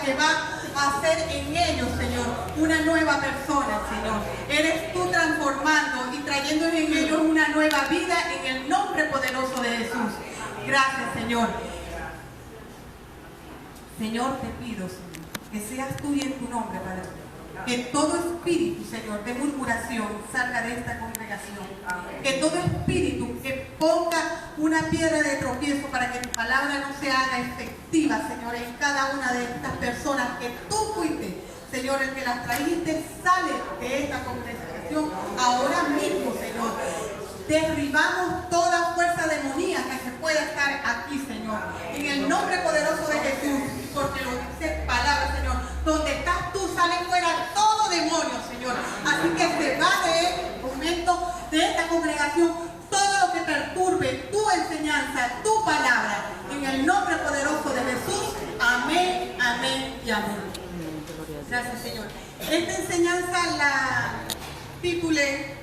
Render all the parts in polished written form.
que va a hacer en ellos, Señor, una nueva persona, Señor. Eres tú transformando y trayendo en ellos una nueva vida en el nombre poderoso de Jesús. Gracias, Señor. Señor, te pido, Señor, que seas tú y en tu nombre, Padre. Que todo espíritu, Señor, de murmuración salga de esta congregación. Que todo espíritu que ponga una piedra de tropiezo para que tu palabra no se haga efectiva, Señor, en cada una de estas personas que tú fuiste, Señor, el que las trajiste, sale de esta congregación ahora mismo, Señor. Derribamos toda fuerza demoníaca que se pueda estar aquí, Señor. En el nombre poderoso de Jesús, porque lo dice palabra, Señor. Donde estás tú, sale fuera todo demonio, Señor. Así que se va de este momento, de esta congregación, todo lo que perturbe tu enseñanza, tu palabra. En el nombre poderoso de Jesús. Amén, amén y amén. Gracias, Señor. Esta enseñanza la titulé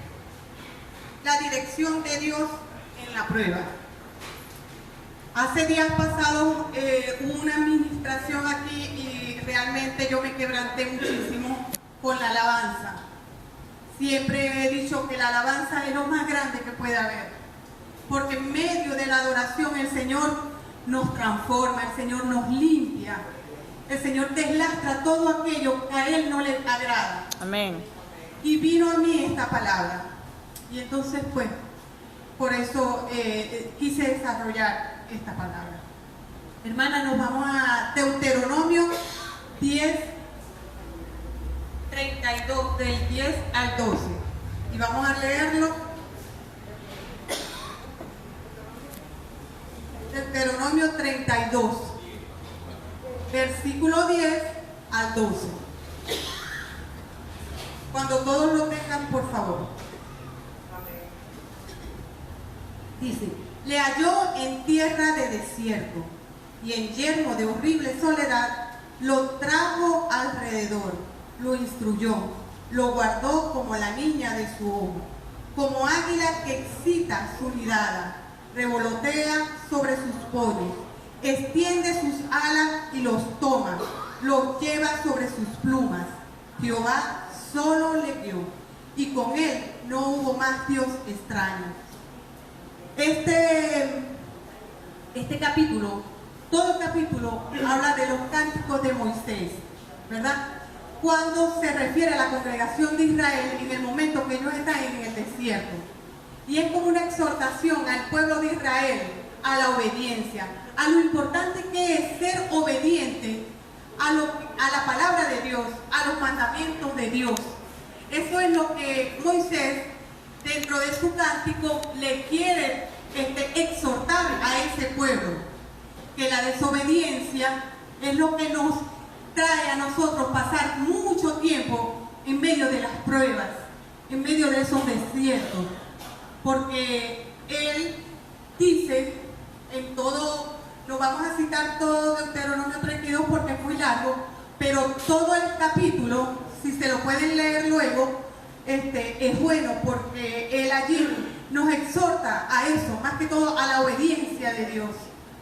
La dirección de Dios en la prueba. Hace días pasados hubo una administración aquí y realmente yo me quebranté muchísimo con la alabanza. Siempre he dicho que la alabanza es lo más grande que puede haber, porque en medio de la adoración el Señor nos transforma, el Señor nos limpia, el Señor deslastra todo aquello que a Él no le agrada. Amén. Y vino a mí esta palabra. Y entonces, pues, por eso quise desarrollar esta palabra. Hermana, nos vamos a Deuteronomio 10, 32, del 10 al 12. Y vamos a leerlo. Deuteronomio 32, versículo 10 al 12. Cuando todos lo tengan, por favor. Dice, le halló en tierra de desierto y en yermo de horrible soledad, lo trajo alrededor, lo instruyó, lo guardó como la niña de su ojo, como águila que excita su nidada, revolotea sobre sus pollos, extiende sus alas y los toma, los lleva sobre sus plumas. Jehová solo le vio, y con él no hubo más Dios extraño. Este capítulo, todo el capítulo habla de los cánticos de Moisés, ¿verdad? Cuando se refiere a la congregación de Israel en el momento que ellos están en el desierto. Y es como una exhortación al pueblo de Israel a la obediencia, a lo importante que es ser obediente a la palabra de Dios, a los mandamientos de Dios. Eso es lo que Moisés, dentro de su cántico, le quiere exhortar a ese pueblo, que la desobediencia es lo que nos trae a nosotros pasar mucho tiempo en medio de las pruebas, en medio de esos desiertos, porque él dice en todo, lo vamos a citar todo Deuteronomio 32 porque es muy largo, pero todo el capítulo, si se lo pueden leer luego, es bueno, porque él allí nos exhorta a eso, más que todo a la obediencia de Dios,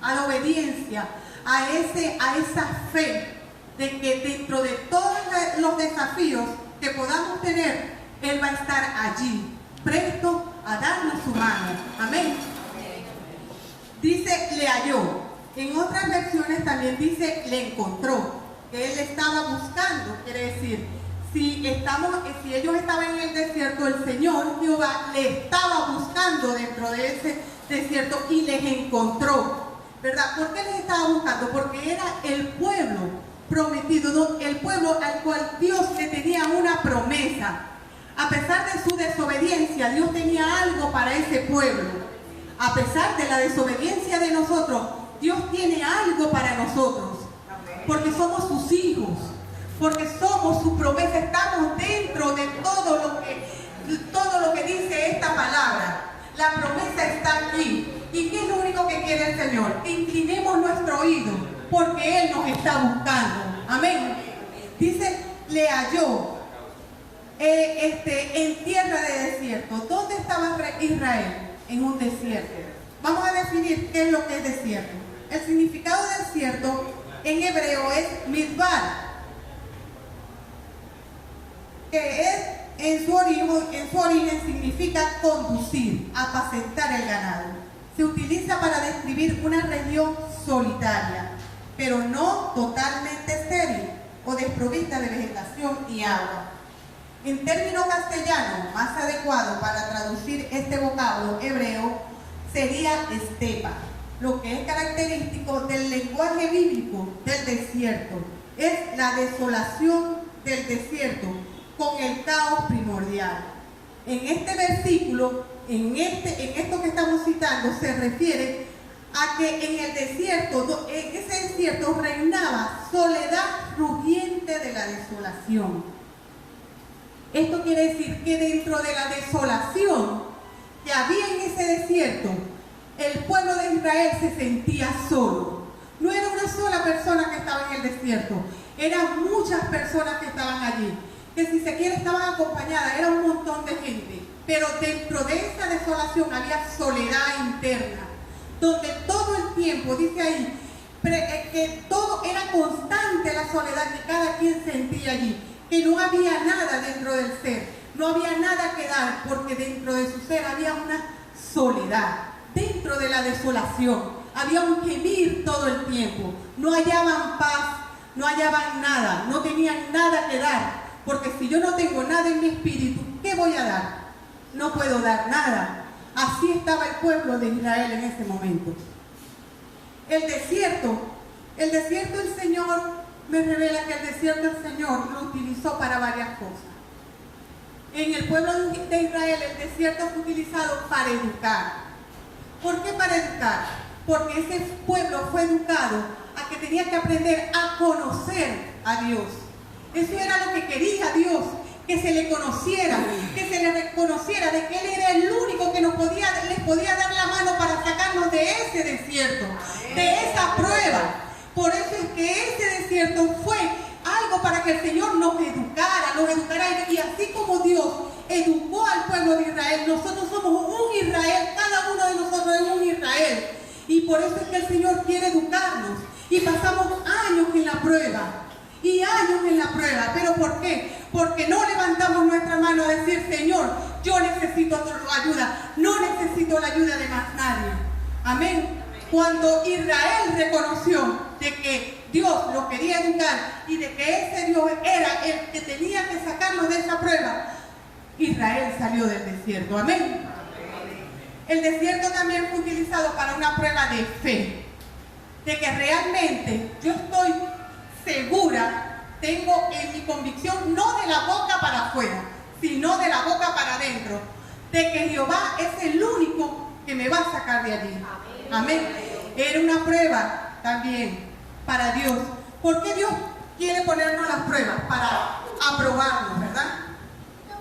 a la obediencia, a esa fe de que dentro de todos los desafíos que podamos tener, Él va a estar allí, presto a darnos su mano. Amén. Dice, le halló. En otras versiones también dice, le encontró, que Él estaba buscando, quiere decir, si ellos estaban en el desierto, el Señor Jehová le estaba buscando dentro de ese desierto y les encontró, ¿verdad? ¿Por qué les estaba buscando? Porque era el pueblo prometido, el pueblo al cual Dios le tenía una promesa. A pesar de su desobediencia, Dios tenía algo para ese pueblo. A pesar de la desobediencia de nosotros, Dios tiene algo para nosotros, porque somos sus hijos. Porque somos su promesa, estamos dentro de todo lo que dice esta palabra. La promesa está aquí. ¿Y qué es lo único que quiere el Señor? Que inclinemos nuestro oído, porque Él nos está buscando. Amén. Dice, le halló en tierra de desierto. ¿Dónde estaba Israel? En un desierto. Vamos a definir qué es lo que es desierto. El significado de desierto en hebreo es midbar, que es, en su origen significa conducir, apacentar el ganado. Se utiliza para describir una región solitaria, pero no totalmente estéril o desprovista de vegetación y agua. En términos castellanos, más adecuado para traducir este vocablo hebreo sería estepa, lo que es característico del lenguaje bíblico del desierto. Es la desolación del desierto con el caos primordial. En este versículo, en esto que estamos citando, se refiere a que en el desierto, en ese desierto reinaba soledad rugiente de la desolación. Esto quiere decir que dentro de la desolación que había en ese desierto, el pueblo de Israel se sentía solo. No era una sola persona que estaba en el desierto, eran muchas personas que estaban allí, que si se quiere estaban acompañadas, era un montón de gente. Pero dentro de esa desolación había soledad interna, donde todo el tiempo, dice ahí, que todo era constante la soledad que cada quien sentía allí, que no había nada dentro del ser, no había nada que dar, porque dentro de su ser había una soledad. Dentro de la desolación había un gemir todo el tiempo, no hallaban paz, no hallaban nada, no tenían nada que dar, porque si yo no tengo nada en mi espíritu, ¿qué voy a dar? No puedo dar nada. Así estaba el pueblo de Israel en ese momento. El desierto el Señor me revela que el desierto el Señor lo utilizó para varias cosas. En el pueblo de Israel el desierto fue utilizado para educar. ¿Por qué para educar? Porque ese pueblo fue educado a que tenía que aprender a conocer a Dios. Eso era lo que quería Dios, que se le conociera, que se le reconociera de que Él era el único que les podía dar la mano para sacarnos de ese desierto, de esa prueba. Por eso es que ese desierto fue algo para que el Señor nos educara, y así como Dios educó al pueblo de Israel, nosotros somos un Israel, cada uno de nosotros es un Israel. Y por eso es que el Señor quiere educarnos. Y pasamos años en la prueba. Y años en la prueba. ¿Pero por qué? Porque no levantamos nuestra mano a decir, Señor, yo necesito tu ayuda. No necesito la ayuda de más nadie. Amén. Cuando Israel reconoció de que Dios lo quería educar y de que ese Dios era el que tenía que sacarlo de esa prueba, Israel salió del desierto. Amén. El desierto también fue utilizado para una prueba de fe, de que realmente yo estoy segura, tengo en mi convicción, no de la boca para afuera, sino de la boca para adentro, de que Jehová es el único que me va a sacar de allí. Amén. Era una prueba también para Dios. ¿Por qué Dios quiere ponernos las pruebas? Para aprobarnos, ¿verdad?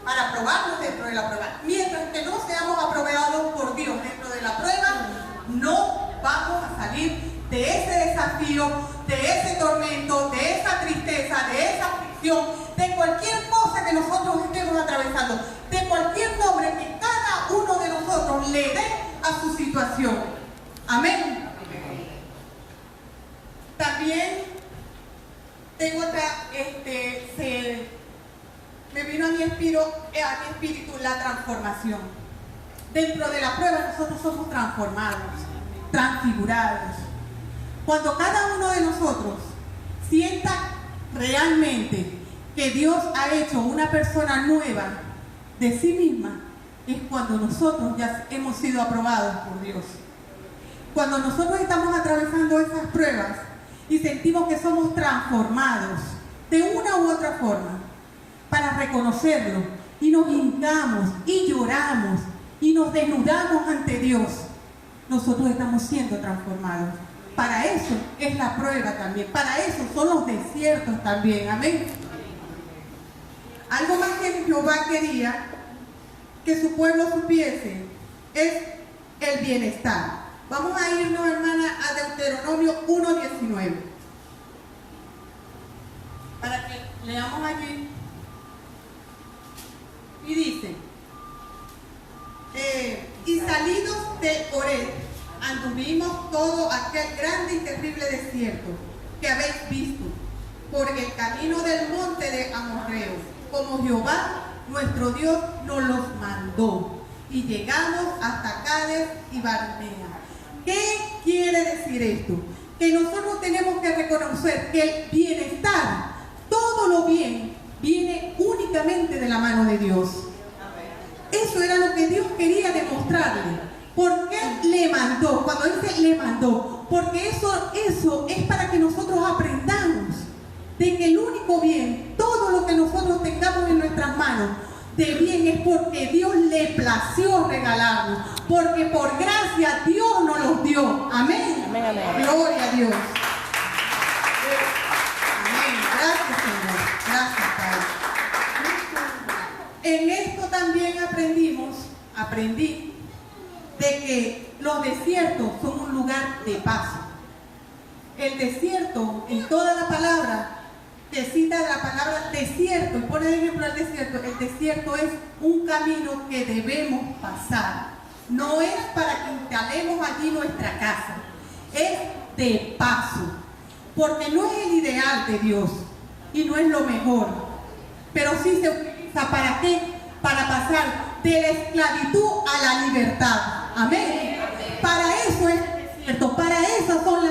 Para aprobarnos dentro de la prueba. Mientras que no seamos aprobados por Dios dentro de la prueba, no vamos a salir de ese desafío, de ese tormento, de esa tristeza, de esa aflicción, de cualquier cosa que nosotros estemos atravesando, de cualquier nombre que cada uno de nosotros le dé a su situación. Amén. También tengo otra, me vino a mi espíritu la transformación. Dentro de la prueba nosotros somos transformados, transfigurados. Cuando cada uno de nosotros sienta realmente que Dios ha hecho una persona nueva de sí misma, es cuando nosotros ya hemos sido aprobados por Dios. Cuando nosotros estamos atravesando esas pruebas y sentimos que somos transformados de una u otra forma, para reconocerlo, y nos hincamos y lloramos y nos desnudamos ante Dios, nosotros estamos siendo transformados. Para eso es la prueba también, para eso son los desiertos también. Amén. Algo más que Jehová quería que su pueblo supiese es el bienestar. Vamos a irnos, hermana, a Deuteronomio 1:19 para que leamos allí. Y dice, y salidos de Oreb, anduvimos todo aquel grande y terrible desierto, que habéis visto, por el camino del monte de Amorreo, como Jehová nuestro Dios nos los mandó, y llegamos hasta Cades y Barnea. ¿Qué quiere decir esto? Que nosotros tenemos que reconocer que el bienestar, todo lo bien, viene únicamente de la mano de Dios. Eso era lo que Dios quería demostrarle. ¿Por qué le mandó? Cuando dice le mandó, porque eso es para que nosotros aprendamos de que el único bien, todo lo que nosotros tengamos en nuestras manos de bien, es porque Dios le plació regalarnos, porque por gracia Dios nos los dio. Amén. Amén, amén. Gloria a Dios. Amén. Gracias, Señor. Gracias, Padre. En esto también aprendí de que los desiertos son un lugar de paso. El desierto, en toda la palabra, te cita la palabra desierto, y pone de ejemplo el desierto. El desierto es un camino que debemos pasar. No es para que instalemos allí nuestra casa, es de paso, porque no es el ideal de Dios y no es lo mejor, pero sí se utiliza ¿para qué? Para pasar de la esclavitud a la libertad. Amén. Para eso es cierto, para esas son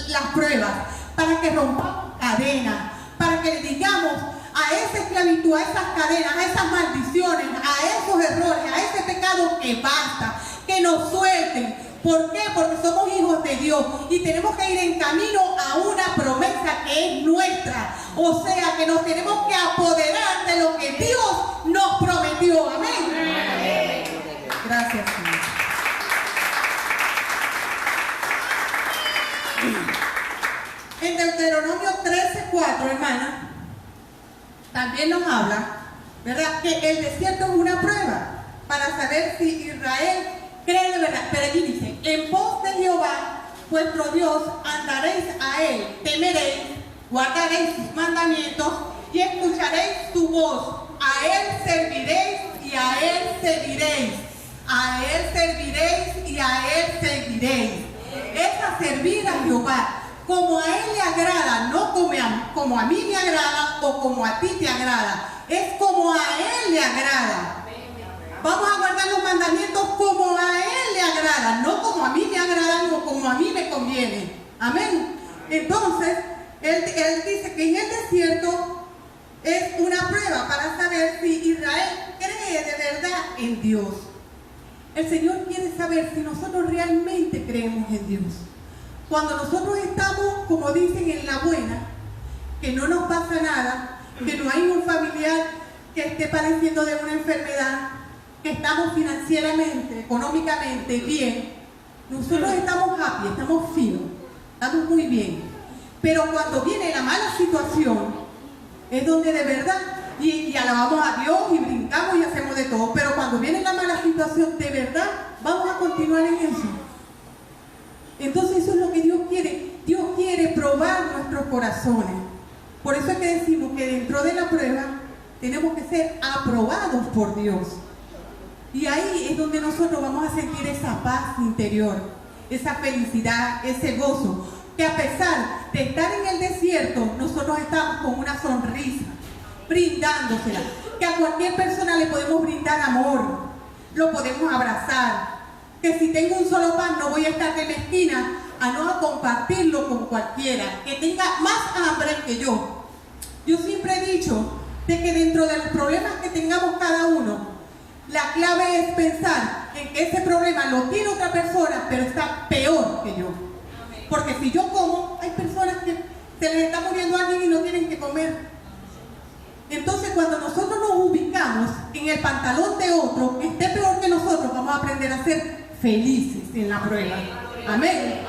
las pruebas, para que rompamos cadenas, para que le digamos a esa esclavitud, a esas cadenas, a esas maldiciones, a esos errores, a ese pecado, que basta, que nos suelten. ¿Por qué? Porque somos hijos de Dios y tenemos que ir en camino a una promesa que es nuestra. O sea, que nos tenemos que apoderar de lo que Dios nos prometió. Amén. Gracias, Señor. En Deuteronomio 13:4, hermana, también nos habla, ¿verdad?, que el desierto es una prueba para saber si Israel cree de verdad. Pero allí dice: en pos de Jehová vuestro Dios andaréis a él, temeréis, guardaréis sus mandamientos y escucharéis su voz. A él serviréis y a él serviréis. A él serviréis y a él serviréis. Es a servir a Jehová como a él le agrada, no como a mí me agrada o como a ti te agrada. Es como a él le agrada. Vamos a guardar los mandamientos como a él le agrada, no como a mí me agradan o como a mí me conviene. Amén. Entonces, él dice que en el desierto es una prueba para saber si Israel cree de verdad en Dios. El Señor quiere saber si nosotros realmente creemos en Dios. Cuando nosotros estamos, como dicen, en la buena, que no nos pasa nada, que no hay un familiar que esté padeciendo de una enfermedad, que estamos financieramente, económicamente bien, nosotros estamos happy, estamos finos, estamos muy bien. Pero cuando viene la mala situación, es donde de verdad, y alabamos a Dios y brincamos y hacemos de todo, pero cuando viene la mala situación, de verdad, vamos a continuar en eso. Entonces eso es lo que Dios quiere. Dios quiere probar nuestros corazones. Por eso es que decimos que dentro de la prueba tenemos que ser aprobados por Dios. Y ahí es donde nosotros vamos a sentir esa paz interior, esa felicidad, ese gozo, que a pesar de estar en el desierto, nosotros estamos con una sonrisa, brindándosela, que a cualquier persona le podemos brindar amor, lo podemos abrazar, que si tengo un solo pan no voy a estar de mezquina a no compartirlo con cualquiera, que tenga más hambre que yo. Yo siempre he dicho de que dentro de los problemas que tengamos cada uno, la clave es pensar en que ese problema lo tiene otra persona, pero está peor que yo. Porque si yo como, hay personas que se les está muriendo a alguien y no tienen que comer. Entonces, cuando nosotros nos ubicamos en el pantalón de otro que esté peor que nosotros, vamos a aprender a ser felices en la prueba. Amén.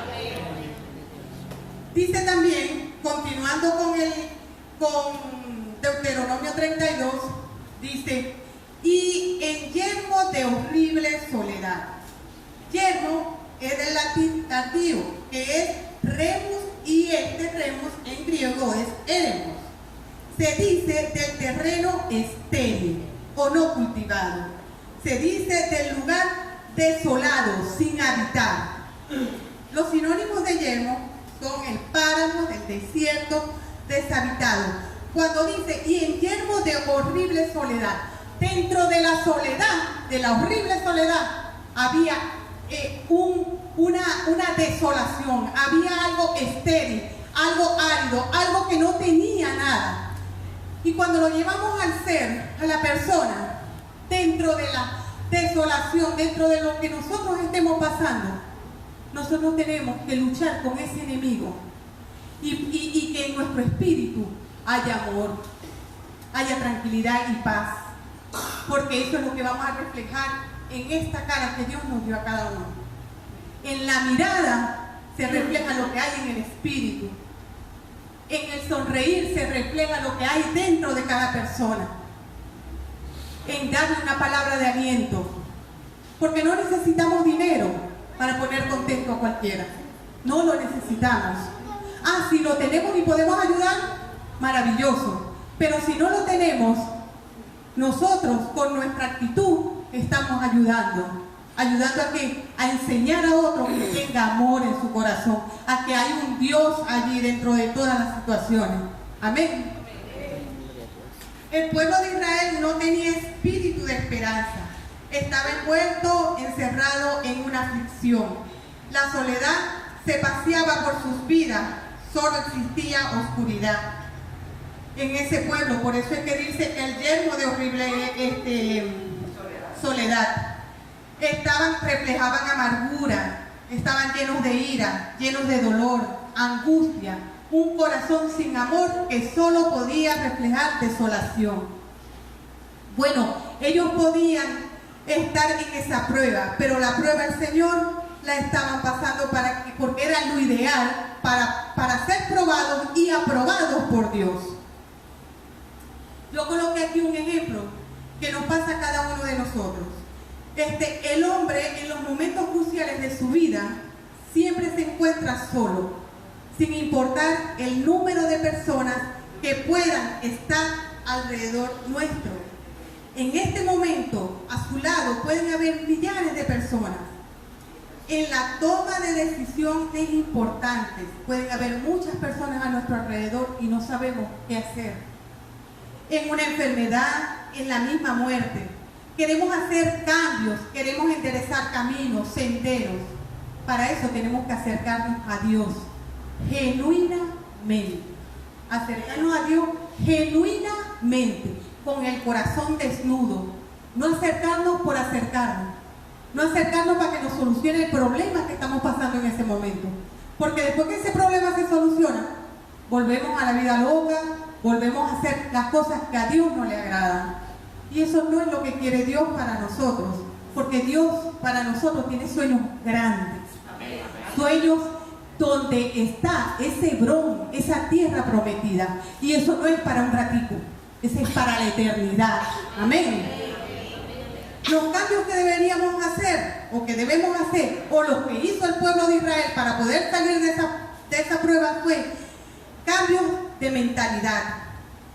Dice también, continuando con Deuteronomio 32, dice: y en yermo de horrible soledad. Yermo es del latín tardío, que es remus, y este remus en griego es eremos. Se dice del terreno estéril o no cultivado. Se dice del lugar desolado, sin habitar. Los sinónimos de yermo son el páramo del desierto deshabitado. Cuando dice, y en yermo de horrible soledad, dentro de la soledad, de la horrible soledad, había una desolación, había algo estéril, algo árido, algo que no tenía nada. Y cuando lo llevamos al ser, a la persona, dentro de la desolación, dentro de lo que nosotros estemos pasando, nosotros tenemos que luchar con ese enemigo y que en nuestro espíritu haya amor, haya tranquilidad y paz, porque eso es lo que vamos a reflejar en esta cara que Dios nos dio a cada uno. En la mirada se refleja lo que hay en el espíritu, en el sonreír se refleja lo que hay dentro de cada persona, en darle una palabra de aliento, porque no necesitamos dinero para poner contento a cualquiera, no lo necesitamos. Si lo tenemos y podemos ayudar, maravilloso, pero si no lo tenemos, nosotros con nuestra actitud estamos ayudando a enseñar a otros que tenga amor en su corazón, a que hay un Dios allí dentro de todas las situaciones. Amén. El pueblo de Israel no tenía espíritu de esperanza, estaba encerrado en una aflicción. La soledad se paseaba por sus vidas, solo existía oscuridad en ese pueblo. Por eso es que dice que el yermo de horrible soledad. Reflejaban amargura, estaban llenos de ira, llenos de dolor, angustia, un corazón sin amor que solo podía reflejar desolación. Bueno, ellos podían estar en esa prueba, pero la prueba el Señor la estaban pasando porque era lo ideal para ser probados y aprobados por Dios. Yo coloqué aquí un ejemplo que nos pasa a cada uno de nosotros. El hombre en los momentos cruciales de su vida siempre se encuentra solo, sin importar el número de personas que puedan estar alrededor nuestro. En este momento, a su lado pueden haber millares de personas. En la toma de decisiones importantes pueden haber muchas personas a nuestro alrededor y no sabemos qué hacer. En una enfermedad, en la misma muerte. Queremos hacer cambios, queremos enderezar caminos, senderos. Para eso tenemos que acercarnos a Dios genuinamente. Acercarnos a Dios genuinamente, con el corazón desnudo. No acercarnos por acercarnos. No acercarnos para que nos solucione el problema que estamos pasando en ese momento. Porque después que ese problema se soluciona, volvemos a la vida loca, volvemos a hacer las cosas que a Dios no le agradan. Y eso no es lo que quiere Dios para nosotros, porque Dios para nosotros tiene sueños grandes, sueños donde está ese Hebrón, esa tierra prometida, y eso no es para un ratico, eso es para la eternidad. Amén. Los cambios que deberíamos hacer, o que debemos hacer, o los que hizo el pueblo de Israel para poder salir de esa prueba fue cambios de mentalidad,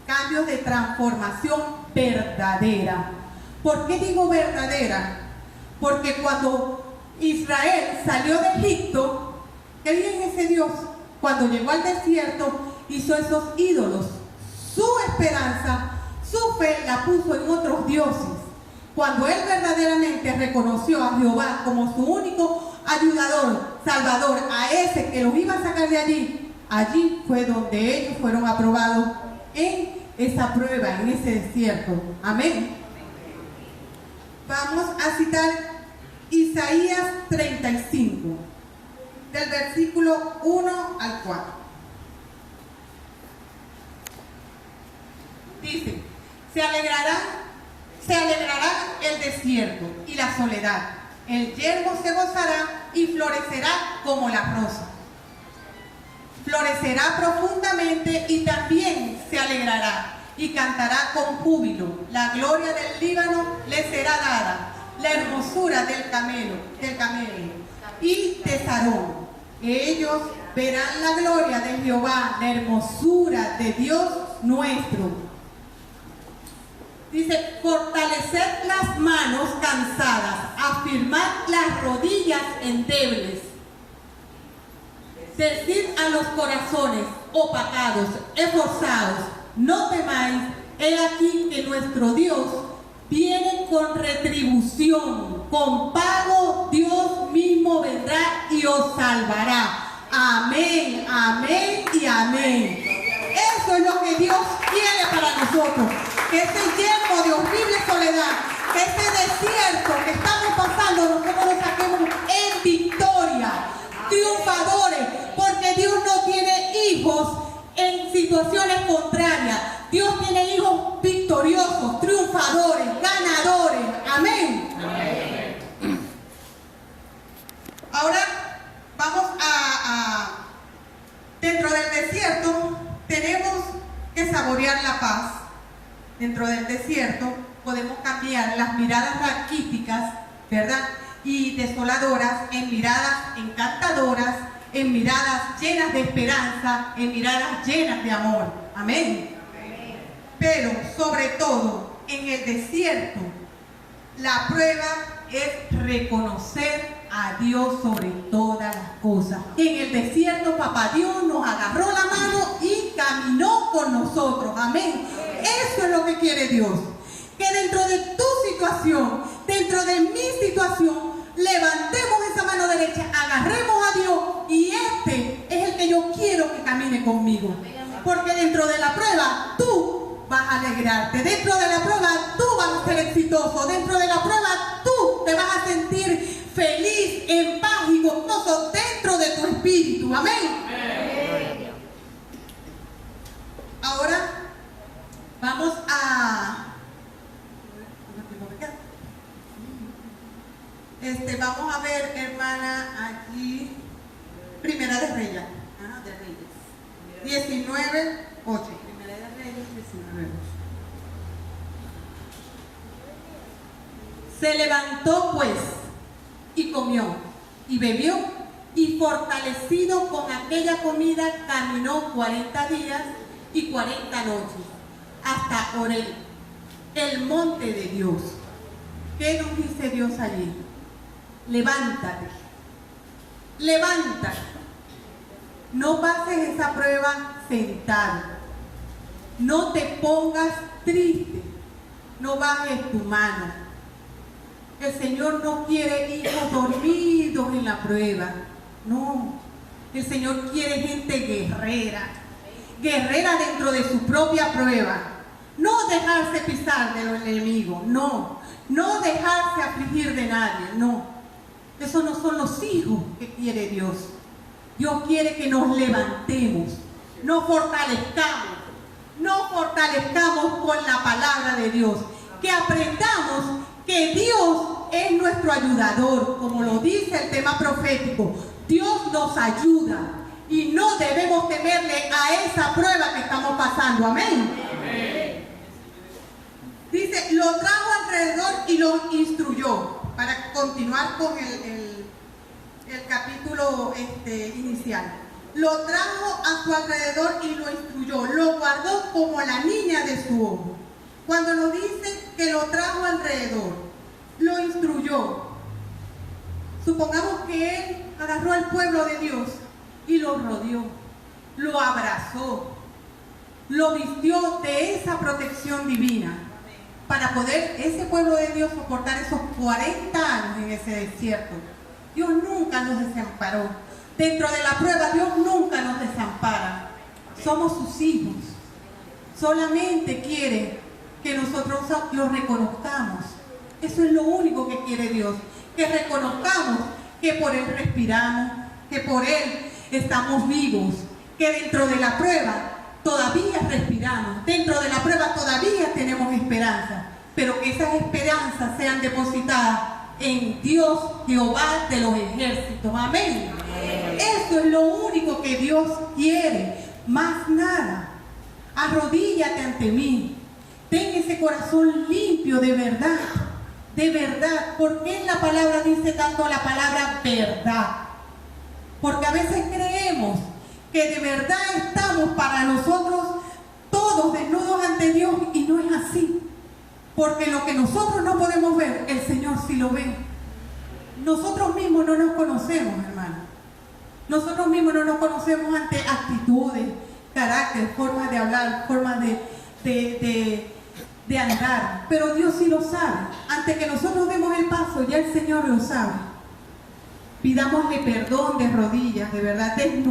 cambios de transformación verdadera. ¿Por qué digo verdadera? Porque cuando Israel salió de Egipto, creía en ese Dios. Cuando llegó al desierto, hizo esos ídolos. Su esperanza, su fe la puso en otros dioses. Cuando él verdaderamente reconoció a Jehová como su único ayudador, salvador, a ese que los iba a sacar de allí, allí fue donde ellos fueron aprobados en esa prueba, en ese desierto. Amén. Vamos a citar Isaías 35, del versículo 1 al 4. Dice: se alegrará el desierto y la soledad, el yermo se gozará y florecerá como la rosa. Florecerá profundamente y también se alegrará y cantará con júbilo. La gloria del Líbano le será dada, la hermosura del camelo y de Sarón. Ellos verán la gloria de Jehová, la hermosura de Dios nuestro. Dice: fortaleced las manos cansadas, afirmad las rodillas endebles. Decid a los corazones opacados, esforzados, no temáis, he aquí que nuestro Dios viene con retribución, con pago, Dios mismo vendrá y os salvará. Amén, amén y amén. Eso es lo que Dios quiere para nosotros. Que ese yermo de horrible soledad, que ese desierto que estamos pasando, nosotros lo saquemos en victoria, triunfadores, porque Dios no tiene hijos en situaciones contrarias. Dios tiene hijos victoriosos, triunfadores, ganadores. Amén. Amén. Ahora vamos dentro del desierto tenemos que saborear la paz. Dentro del desierto podemos cambiar las miradas raquíticas, ¿verdad?, y desoladoras en miradas encantadoras, en miradas llenas de esperanza, en miradas llenas de amor. Amén. Pero sobre todo en el desierto, la prueba es reconocer a Dios sobre todas las cosas. En el desierto, papá Dios nos agarró la mano y caminó con nosotros. Amén. Eso es lo que quiere Dios. Que dentro de tu situación, dentro de mi situación, levantemos esa mano derecha, agarremos a Dios y este es el que yo quiero que camine conmigo. Porque dentro de la prueba, tú vas a alegrarte. Dentro de la prueba, tú vas a ser exitoso. Dentro de la prueba, tú te vas a sentir feliz, en paz y gozoso dentro de tu espíritu. Amén. Ahora vamos vamos a ver, hermana, aquí Primera de Reyes, de Reyes 19:8. Primera de Reyes 19:8. Se levantó pues y comió y bebió, y fortalecido con aquella comida caminó 40 días y 40 noches hasta Horeb, el monte de Dios. ¿Qué nos dice Dios allí? Levántate, levántate. No pases esa prueba sentado. No te pongas triste. No bajes tu mano. El Señor no quiere hijos dormidos en la prueba. No. El Señor quiere gente guerrera. Guerrera dentro de su propia prueba. No dejarse pisar de los enemigos. No. No dejarse afligir de nadie. No. Esos no son los hijos que quiere Dios. Dios quiere que nos levantemos, nos fortalezcamos con la palabra de Dios, que aprendamos que Dios es nuestro ayudador, como lo dice el tema profético. Dios nos ayuda y no debemos temerle a esa prueba que estamos pasando. Amén. Amén. Dice, lo trajo alrededor y lo instruyó. Para continuar con el capítulo inicial. Lo trajo a su alrededor y lo instruyó. Lo guardó como la niña de su ojo. Cuando nos dice que lo trajo alrededor, lo instruyó. Supongamos que él agarró al pueblo de Dios y lo rodeó, lo abrazó, lo vistió de esa protección divina, para poder ese pueblo de Dios soportar esos 40 años en ese desierto. Dios nunca nos desamparó. Dentro de la prueba, Dios nunca nos desampara. Somos sus hijos. Solamente quiere que nosotros lo reconozcamos. Eso es lo único que quiere Dios. Que reconozcamos que por Él respiramos, que por Él estamos vivos, que dentro de la prueba todavía respiramos, dentro de la prueba todavía tenemos esperanza, pero que esas esperanzas sean depositadas en Dios, Jehová de los ejércitos. Amén. Eso es lo único que Dios quiere, más nada. Arrodíllate ante mí, ten ese corazón limpio de verdad, porque en la palabra dice tanto la palabra verdad, porque a veces creemos que de verdad estamos para nosotros todos desnudos ante Dios, y no es así. Porque lo que nosotros no podemos ver, el Señor sí lo ve. Nosotros mismos no nos conocemos, hermano. Nosotros mismos no nos conocemos ante actitudes, carácter, formas de hablar, formas de andar. Pero Dios sí lo sabe. Antes que nosotros demos el paso, ya el Señor lo sabe. Pidámosle perdón de rodillas, de verdad, desnudez.